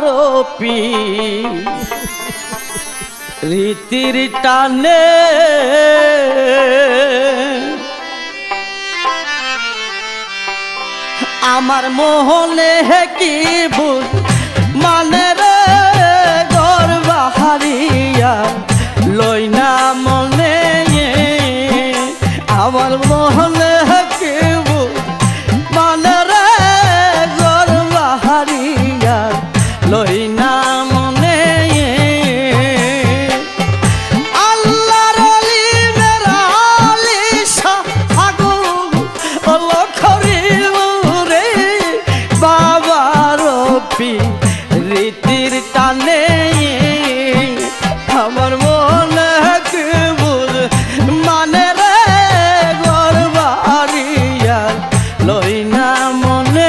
বাবারপি রীতির টানে আমার মোহনে কি বুঝ মানে রে গর্বা হারিয়া লই না মনে আমার মোহনে কি বুঝ মানে রে গর্বা হারিয়া লই না মনে আল্লাহর অলি মেরা অলি সাগু লখরি রে বাবারপি রীতির টানে আমার মনে কি বুঝ মানে রে গর্বা হারিয়া লই না মনে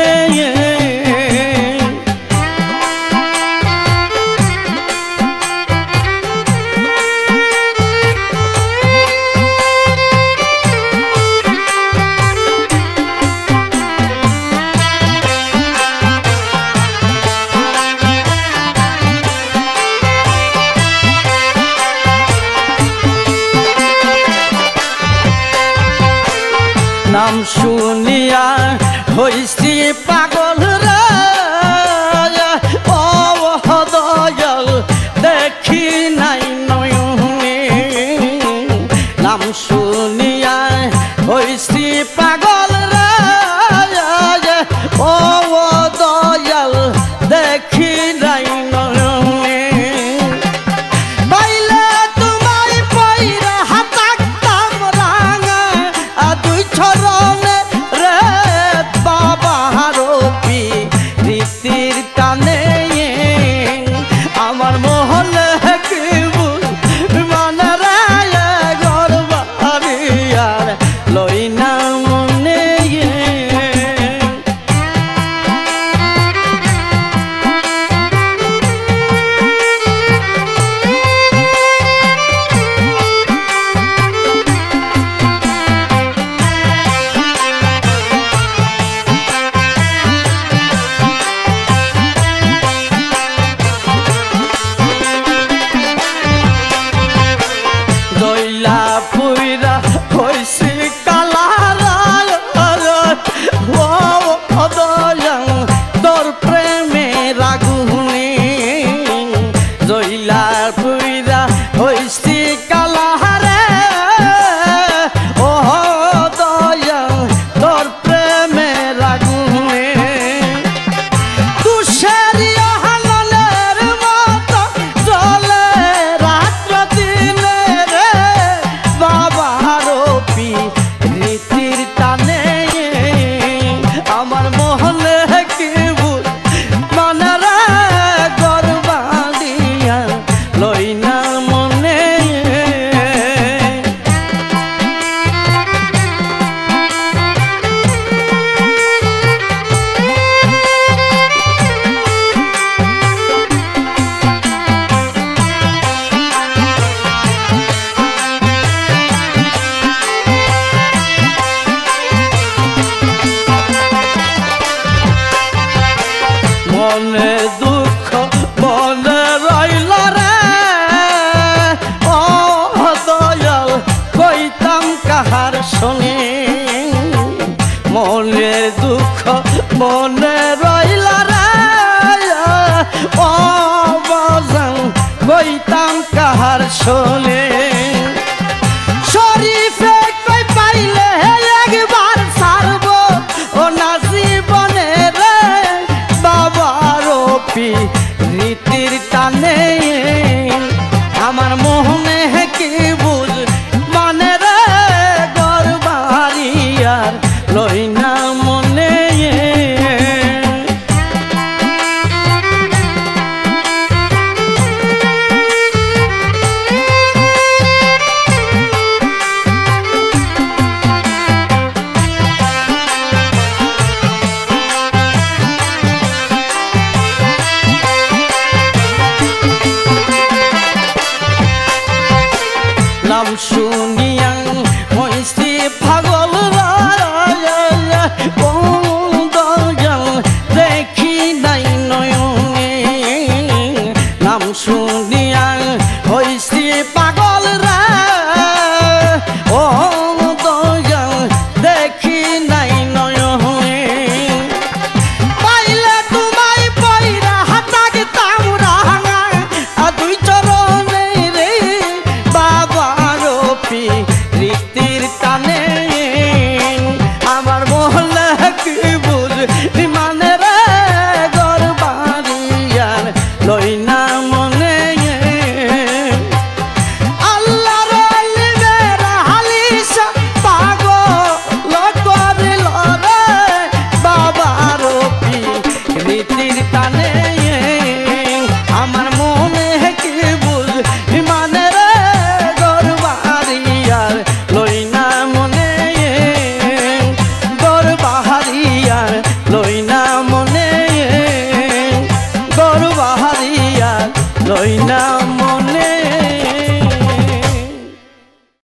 নাম শুনিয়া হইছি পাগল রে ও দয়াল দেখি নাই নয়নে নাম শুনিয়া হইছি পাগল রে ও দয়াল দেখি নাই নয়নে পাইলে তোমায় পাইরা হাতাকতাম রাঙা দুই চরণে রে বাবারপি রীতির টানে আমার মোহনে কি বুঝ মানে রে গর্বা হারিয়া লই না মনে দইলা পুইরা হইছি কালারা ও দয়াল তোর প্রেমের আগুনে দইলা পুইরা হইছি কালারে ও দয়াল তোর প্রেমের আগুনে তুষারি হালনের মতো চলে রাত্র দিনে রে বাবারপি রীতির টানে আমার মোহনে কি বুঝ মানে রে গর্বা হারিয়া লই না মনে মনে দুঃখ মনে রইল রে ও দয়াল কইতাম কাহার শুনে মনে দুঃখ মনে রইল রে ও বাজান কইতাম কাহার শুনে শরীফে কই পাইলে একবার ছাড়বো ও না জীবনে রে বাবারপি রীতির টানে আমার মোহনে কি বুঝ মানে রে গর্বা হারিয়া লই না মনে শুন